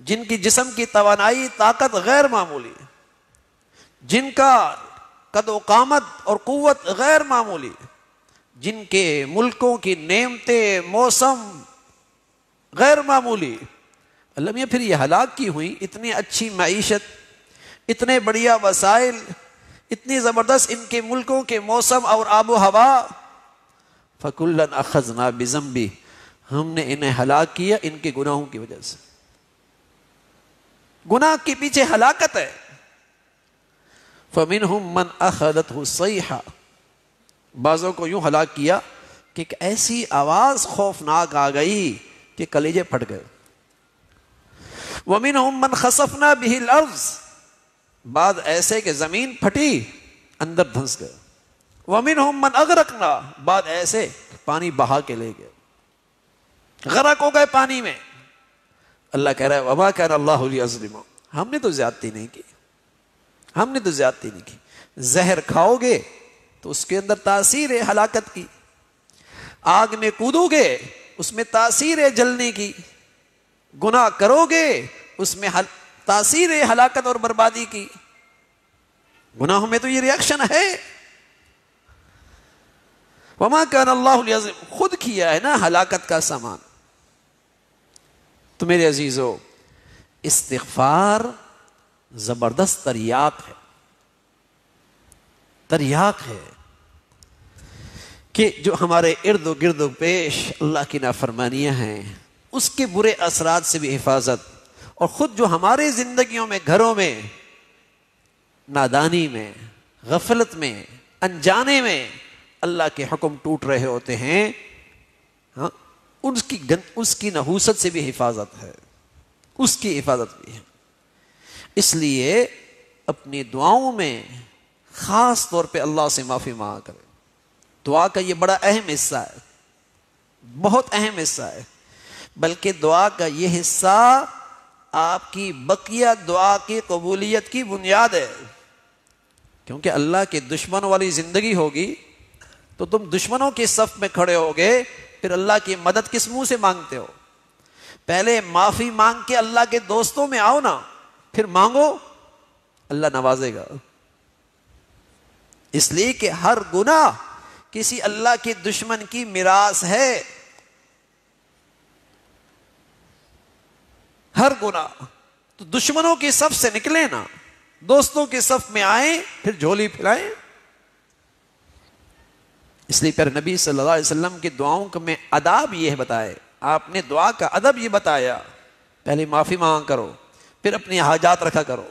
جن کی جسم کی توانائی طاقت غیر معمولی، جن کا قد و قامت اور قوت غیر معمولی، جن کے ملکوں کی نعمتیں موسم غیر معمولی، اللہ میاں پھر یہ ہلاک کی ہوئی اتنی اچھی معیشت، اتنے بڑھیا وسائل، اتنی زبردست ان کے ملکوں کے موسم اور آب و ہوا، فَكُلًّا أَخَذْنَا بِذَنبِهِ، ہم نے انہیں ہلاک کیا ان کے گناہوں کی وجہ سے۔ گناہ کے پیچھے ہلاکت ہے۔ فَمِنْهُمْ مَنْ أَخَذَتْهُ الصَّيْحَةُ، بعضوں کو یوں ہلاک کیا کہ ایک ایسی آواز خوفناک آ گئی کہ کلیجے پھٹ گئے۔ وَمِنْهُمْ مَنْ خَسَفْنَا بِهِ الْأَرْضَ، بعد ایسے کہ زمین پھٹی اندر دھنس گئے۔ وَمِنْهُمْ مَنْ أَغْرَقْنَا، بعد ایسے پانی بہا کے لے گئے، غرق ہو گئے پانی میں۔ اللہ کہہ رہا ہے وَمَا كَانَ اللَّهُ لِيَظْلِمَهُمْ، ہم نے تو زیادتی نہیں کی، ہم نے تو زیادتی نہیں کی۔ زہر کھاؤ گے تو اس کے اندر تاثیر ہے ہلاکت کی، آگ میں کودو گے اس میں تاثیر ہے جلنے کی، گناہ کرو گے اس میں تاثیر ہے ہلاکت اور بربادی کی۔ گناہوں میں تو یہ ریاکشن ہے۔ وَمَا كَانَ اللَّهُ لِيَظْلِمَهُمْ، خود کیا ہے نا ہلاکت کا سامان۔ تو میرے عزیزو، استغفار زبردست تریاق ہے، تریاق ہے کہ جو ہمارے ارد و گرد و پیش اللہ کی نافرمانیاں ہیں اس کے برے اثرات سے بھی حفاظت، اور خود جو ہمارے زندگیوں میں گھروں میں نادانی میں غفلت میں انجانے میں اللہ کے حکم ٹوٹ رہے ہوتے ہیں، ہاں اس کی نحوست سے بھی حفاظت ہے، اس کی حفاظت بھی ہے۔ اس لیے اپنی دعاؤں میں خاص طور پہ اللہ سے معافی مانگا کرے۔ دعا کا یہ بڑا اہم حصہ ہے، بہت اہم حصہ ہے، بلکہ دعا کا یہ حصہ آپ کی بقیہ دعا کی قبولیت کی بنیاد ہے، کیونکہ اللہ کے دشمنوں والی زندگی ہوگی تو تم دشمنوں کے صف میں کھڑے ہوگے، پھر اللہ کی مدد کس منہ سے مانگتے ہو؟ پہلے معافی مانگ کے اللہ کے دوستوں میں آؤ نا، پھر مانگو، اللہ نوازے گا۔ اس لیے کہ ہر گناہ کسی اللہ کے دشمن کی میراث ہے، ہر گناہ۔ تو دشمنوں کی صف سے نکلے نا، دوستوں کے صف میں آئیں، پھر جھولی پھیلائیں۔ اس لیے پھر نبی صلی اللہ علیہ وسلم کی دعاؤں میں اداب یہ بتائے، آپ نے دعا کا ادب یہ بتایا، پہلے معافی مانگا کرو، پھر اپنی حاجات رکھا کرو۔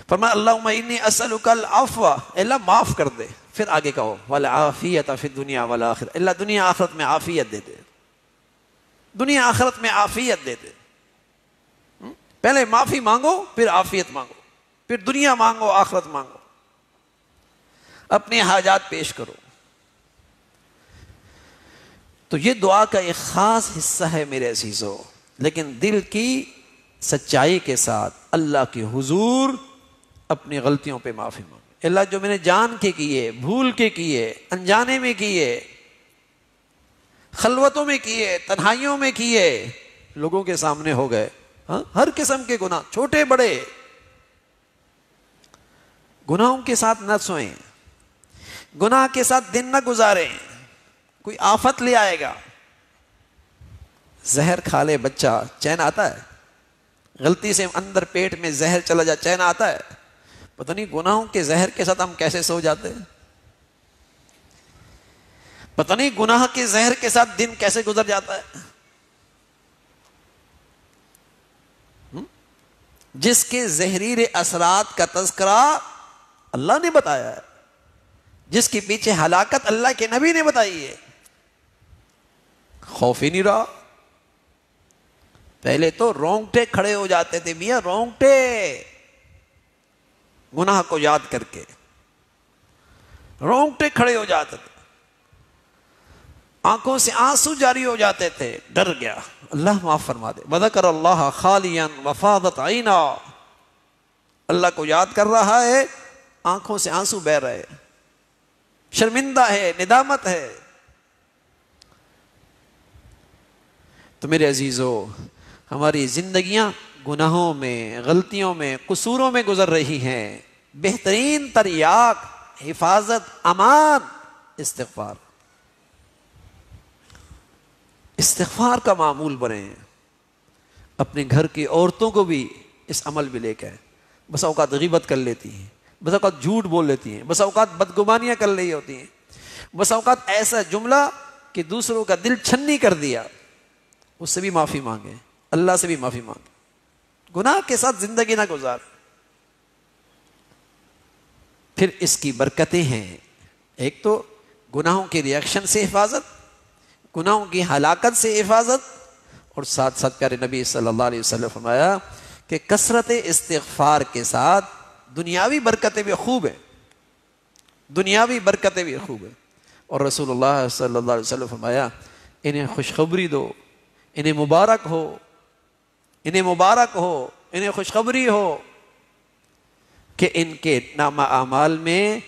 فرمایا اللہم انی اسألک العفو، اللہ معاف کر دے، پھر آگے کہو والعافیت فی الدنیا والآخرہ، اللہ دنیا آخرت میں عافیت دے دے، دنیا آخرت میں عافیت دے دے۔ پہلے معافی مانگو، پھر عافیت مانگو، پھر دنیا مانگو، آخرت مانگو، اپنے حاجات پیش کرو۔ تو یہ دعا کا ایک خاص حصہ ہے میرے عزیزو، لیکن دل کی سچائی کے ساتھ اللہ کے حضور اپنی غلطیوں پہ معافی مانگو۔ اللہ جو میں نے جان کے کیے، بھول کے کیے، انجانے میں کیے، خلوتوں میں کیے، تنہائیوں میں کیے، لوگوں کے سامنے ہو گئے، ہاں ہر قسم کے گناہ، چھوٹے بڑے، گناہوں کے ساتھ نہ سوئیں، گناہ کے ساتھ دن نہ گزاریں، کوئی آفت لے آئے گا۔ زہر کھا لے بچہ، چین آتا ہے؟ غلطی سے اندر پیٹ میں زہر چلا جائے چین آتا ہے؟ پتہ نہیں گناہوں کے زہر کے ساتھ ہم کیسے سو جاتے ہیں، پتہ نہیں گناہ کے زہر کے ساتھ دن کیسے گزر جاتا ہے۔ جس کے زہریل اثرات کا تذکرہ اللہ نے بتایا ہے، جس کے پیچھے ہلاکت اللہ کے نبی نے بتائی ہے، خوف ہی نہیں رہا۔ پہلے تو رونگٹے کھڑے ہو جاتے تھے میاں، رونگٹے، گناہ کو یاد کر کے رونگٹے کھڑے ہو جاتے تھے، آنکھوں سے آنسو جاری ہو جاتے تھے، ڈر گیا، اللہ معاف فرما دے۔ وذکر اللہ خالیا وفاضت عینا، اللہ کو یاد کر رہا ہے، آنکھوں سے آنسو بہ رہے، شرمندہ ہے، ندامت ہے۔ تو میرے عزیزو، ہماری زندگیاں گناہوں میں، غلطیوں میں، قصوروں میں گزر رہی ہیں۔ بہترین تریاق، حفاظت، امان استغفار۔ استغفار کا معمول بنے، اپنے گھر کی عورتوں کو بھی اس عمل بھی لے کے آئیں۔ بس اوقات غیبت کر لیتی ہیں، بس اوقات جھوٹ بول لیتی ہیں، بس اوقات بدگمانیاں کر رہی ہوتی ہیں، بس اوقات ایسا جملہ کہ دوسروں کا دل چھنی کر دیا، اس سے بھی معافی مانگیں، اللہ سے بھی معافی مانگیں۔ گناہ کے ساتھ زندگی نہ گزار۔ پھر اس کی برکتیں ہیں، ایک تو گناہوں کے ریئیکشن سے حفاظت، گناہوں کی ہلاکت سے حفاظت، اور ساتھ ساتھ پیارے نبی صلی اللہ علیہ وسلم فرمایا کہ کثرت استغفار کے ساتھ دنیاوی برکتیں بھی خوب ہیں، دنیاوی برکتیں بھی خوب ہیں۔ اور رسول اللہ صلی اللہ علیہ وسلم فرمایا انہیں خوشخبری دو، انہیں مبارک ہو، انہیں مبارک ہو، انہیں خوشخبری ہو کہ ان کے نامہ اعمال میں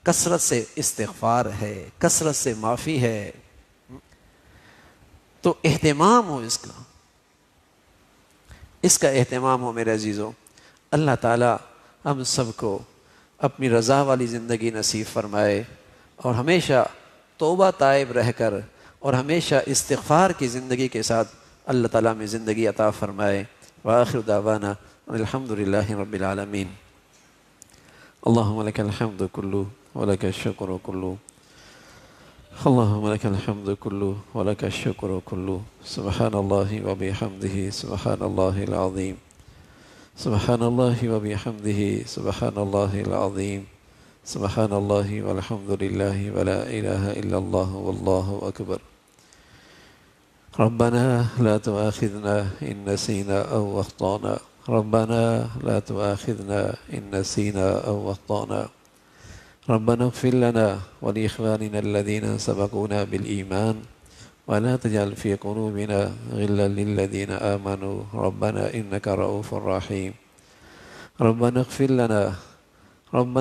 کثرت سے استغفار ہے، کثرت سے معافی ہے۔ تو اہتمام ہو اس کا اہتمام ہو میرے عزیزوں۔ اللہ تعالی ہم سب کو اپنی رضا والی زندگی نصیب فرمائے، اور ہمیشہ توبہ تائب رہ کر اور ہمیشہ استغفار کی زندگی کے ساتھ اللہ تعالیٰ میں زندگی عطا فرمائے۔ وآخر دعوانا الحمد للہ رب العالمین۔ اللہم لک الحمد کلو ولک الشکر کلو، اللہم لک الحمد کلو ولک الشکر کلو، سبحان اللہ وبحمدہ سبحان اللہ العظیم، سبحان اللہ وبحمدہ سبحان اللہ العظیم، سبحان اللہ والحمد للہ ولا الہ الا اللہ واللہ اکبر۔ ربنا لا تؤاخذنا إن نسينا أو أخطأنا، ربنا لا تؤاخذنا إن نسينا أو أخطأنا، ربنا اغفر لنا ولإخواننا الذين سبقونا بالإيمان ولا تجعل في قلوبنا غلا للذين آمنوا ربنا إنك رؤوف رحيم، ربنا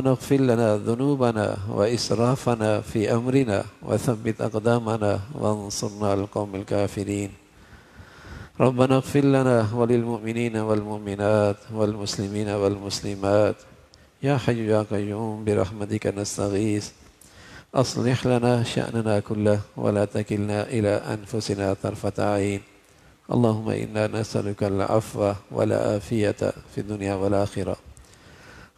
اغفر لنا ذنوبنا وإسرافنا في أمرنا وثبت أقدامنا وانصرنا على القوم الكافرين، ربنا اغفر لنا وللمؤمنين والمؤمنات والمسلمين والمسلمات، يا حي يا قيوم برحمتك نستغيث، أصلح لنا شأننا كله ولا تكلنا إلى أنفسنا طرفة عين، اللهم إنا نسألك العفو والعافية في الدنيا والآخرة،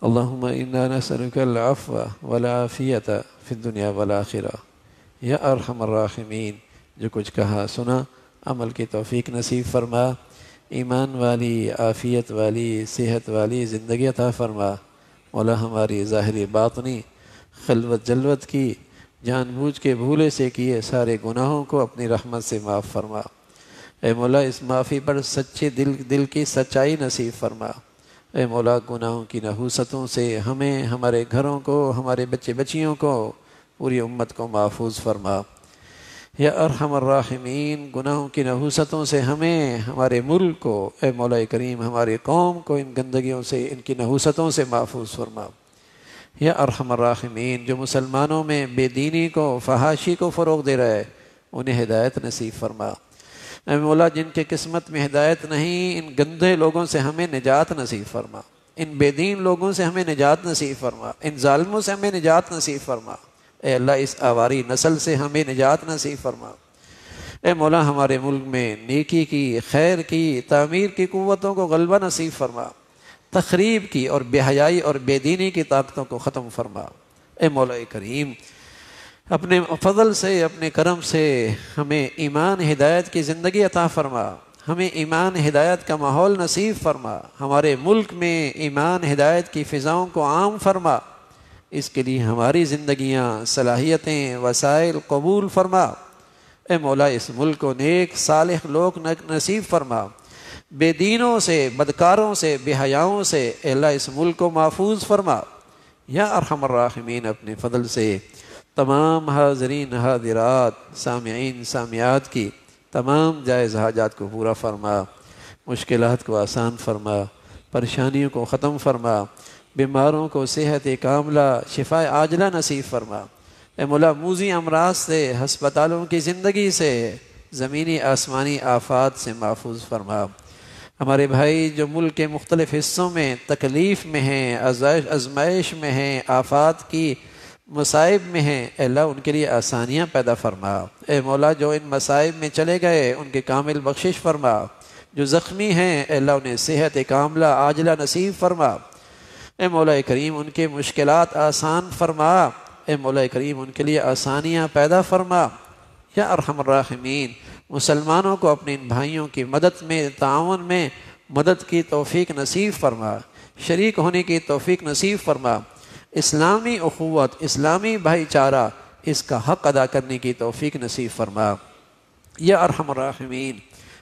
اللهم إنا نسألك العفو والعافية في الدنيا والآخرة۔ یا ارحم الراحمین، جو کچھ کہا سنا عمل کی توفیق نصیب فرما، ایمان والی، عافیت والی، صحت والی زندگی عطا فرما۔ مولا ہماری ظاہری باطنی خلوت جلوت کی جان بوجھ کے بھولے سے کیے سارے گناہوں کو اپنی رحمت سے معاف فرما۔ اے مولا اس معافی پر سچے دل کی سچائی نصیب فرما۔ اے مولا گناہوں کی نحوستوں سے ہمیں، ہمارے گھروں کو، ہمارے بچے بچیوں کو، پوری امت کو محفوظ فرما۔ یا ارحم الراحمین، گناہوں کی نحوستوں سے ہمیں، ہمارے ملک کو، اے مولا کریم ہماری قوم کو ان گندگیوں سے، ان کی نحوستوں سے محفوظ فرما۔ یا ارحم الراحمین، جو مسلمانوں میں بے دینی کو، فحاشی کو فروغ دے رہا ہے، انہیں ہدایت نصیب فرما۔ اے مولا جن کے قسمت میں ہدایت نہیں، ان گندے لوگوں سے ہمیں نجات نصیب فرما، ان بے دین لوگوں سے ہمیں نجات نصیب فرما، ان ظالموں سے ہمیں نجات نصیب فرما۔ اے اللہ اس آواری نسل سے ہمیں نجات نصیب فرما۔ اے مولا ہمارے ملک میں نیکی کی، خیر کی، تعمیر کی قوتوں کو غلبہ نصیب فرما، تخریب کی اور بے حیائی اور بے دینی کی طاقتوں کو ختم فرما۔ اے مولا کریم اپنے فضل سے، اپنے کرم سے ہمیں ایمان ہدایت کی زندگی عطا فرما، ہمیں ایمان ہدایت کا ماحول نصیب فرما، ہمارے ملک میں ایمان ہدایت کی فضاؤں کو عام فرما۔ اس کے لیے ہماری زندگیاں، صلاحیتیں، وسائل قبول فرما۔ اے مولا اس ملک کو نیک صالح لوگ نصیب فرما، بے دینوں سے، بدکاروں سے، بے حیاؤں سے اے اللہ اس ملک کو محفوظ فرما۔ یا ارحم الراحمین اپنے فضل سے تمام حاضرین حاضرات، سامعین سامعات کی تمام جائز حاجات کو پورا فرما، مشکلات کو آسان فرما، پریشانیوں کو ختم فرما، بیماروں کو صحت کاملہ شفا عاجلہ نصیب فرما۔ اے مولا موذی امراض سے، ہسپتالوں کی زندگی سے، زمینی آسمانی آفات سے محفوظ فرما۔ ہمارے بھائی جو ملک کے مختلف حصوں میں تکلیف میں ہیں، آزمائش میں ہیں، آفات کی مصائب میں ہیں، اے اللہ ان کے لیے آسانیاں پیدا فرما۔ اے مولا جو ان مصائب میں چلے گئے ان کے کامل بخشش فرما۔ جو زخمی ہیں اے اللہ انہیں صحت کاملہ عاجلہ نصیب فرما۔ اے مولا کریم ان کے مشکلات آسان فرما۔ اے مولا کریم ان کے لیے آسانیاں پیدا فرما۔ یا ارحم الراحمین، مسلمانوں کو اپنے ان بھائیوں کی مدد میں، تعاون میں مدد کی توفیق نصیب فرما، شریک ہونے کی توفیق نصیب فرما، اسلامی اخوت، اسلامی بھائی چارہ، اس کا حق ادا کرنے کی توفیق نصیب فرما۔ یا ارحم الراحمین،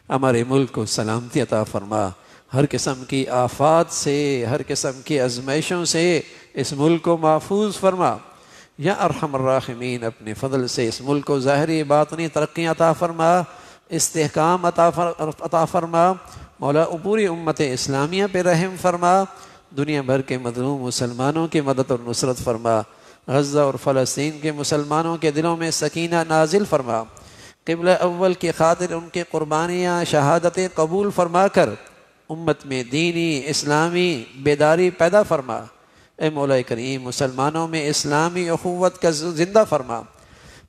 ہمارے ملک کو سلامتی عطا فرما، ہر قسم کی آفات سے، ہر قسم کی آزمائشوں سے اس ملک کو محفوظ فرما۔ یا ارحم الراحمین، اپنے فضل سے اس ملک کو ظاہری باطنی ترقی عطا فرما، استحکام عطا فرما۔ مولا پوری امت اسلامیہ پہ رحم فرما، دنیا بھر کے مظلوم مسلمانوں کی مدد اور نصرت فرما، غزہ اور فلسطین کے مسلمانوں کے دلوں میں سکینہ نازل فرما، قبلہ اول کی خاطر ان کی قربانیاں شہادتیں قبول فرما کر امت میں دینی اسلامی بیداری پیدا فرما۔ اے مولا کریم مسلمانوں میں اسلامی اخوت کا زندہ فرما،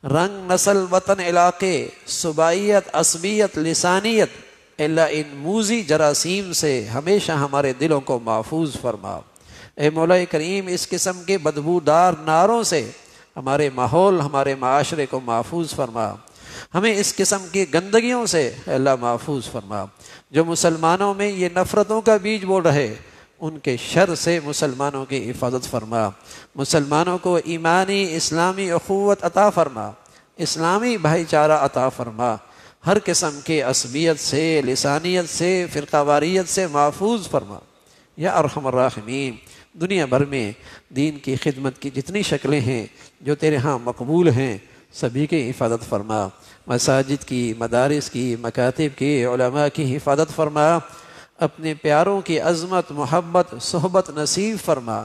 رنگ، نسل، وطن، علاقے، صوبائیت، عصبیت، لسانیت، اللہ ان موذی جراثیم سے ہمیشہ ہمارے دلوں کو محفوظ فرما۔ اے مولا کریم اس قسم کے بدبودار ناروں سے ہمارے ماحول، ہمارے معاشرے کو محفوظ فرما، ہمیں اس قسم کی گندگیوں سے اے اللہ محفوظ فرما۔ جو مسلمانوں میں یہ نفرتوں کا بیج بول رہے ان کے شر سے مسلمانوں کی حفاظت فرما، مسلمانوں کو ایمانی اسلامی اخوت عطا فرما، اسلامی بھائی چارہ عطا فرما، ہر قسم کے عصبیت سے، لسانیت سے، فرقہ واریت سے محفوظ فرما۔ یا ارحم الراحمین، دنیا بھر میں دین کی خدمت کی جتنی شکلیں ہیں جو تیرے ہاں مقبول ہیں سبھی کی حفاظت فرما، مساجد کی، مدارس کی، مکاتب کی، علماء کی حفاظت فرما، اپنے پیاروں کی عظمت، محبت، صحبت نصیب فرما۔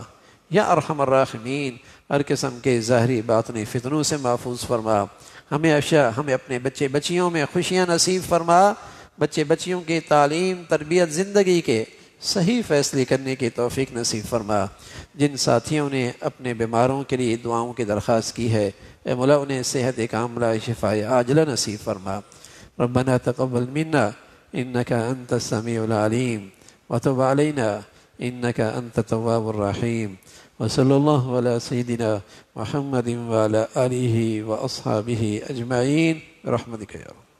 یا ارحم الراحمین، ہر قسم کے ظاہری باطنی فتنوں سے محفوظ فرما، ہمیں اپنے بچے بچیوں میں خوشیاں نصیب فرما، بچے بچیوں کی تعلیم، تربیت، زندگی کے صحیح فیصلے کرنے کی توفیق نصیب فرما۔ جن ساتھیوں نے اپنے بیماروں کے لیے دعاؤں کی درخواست کی ہے اے مولا انہیں صحت کاملہ شفاء عاجلہ نصیب فرما۔ ربنا تقبل منا انك انت السميع العليم وتب علينا انك انت التواب الرحيم، وصلى الله على سيدنا محمد وعلى آله وأصحابه أجمعين برحمتك يا رب۔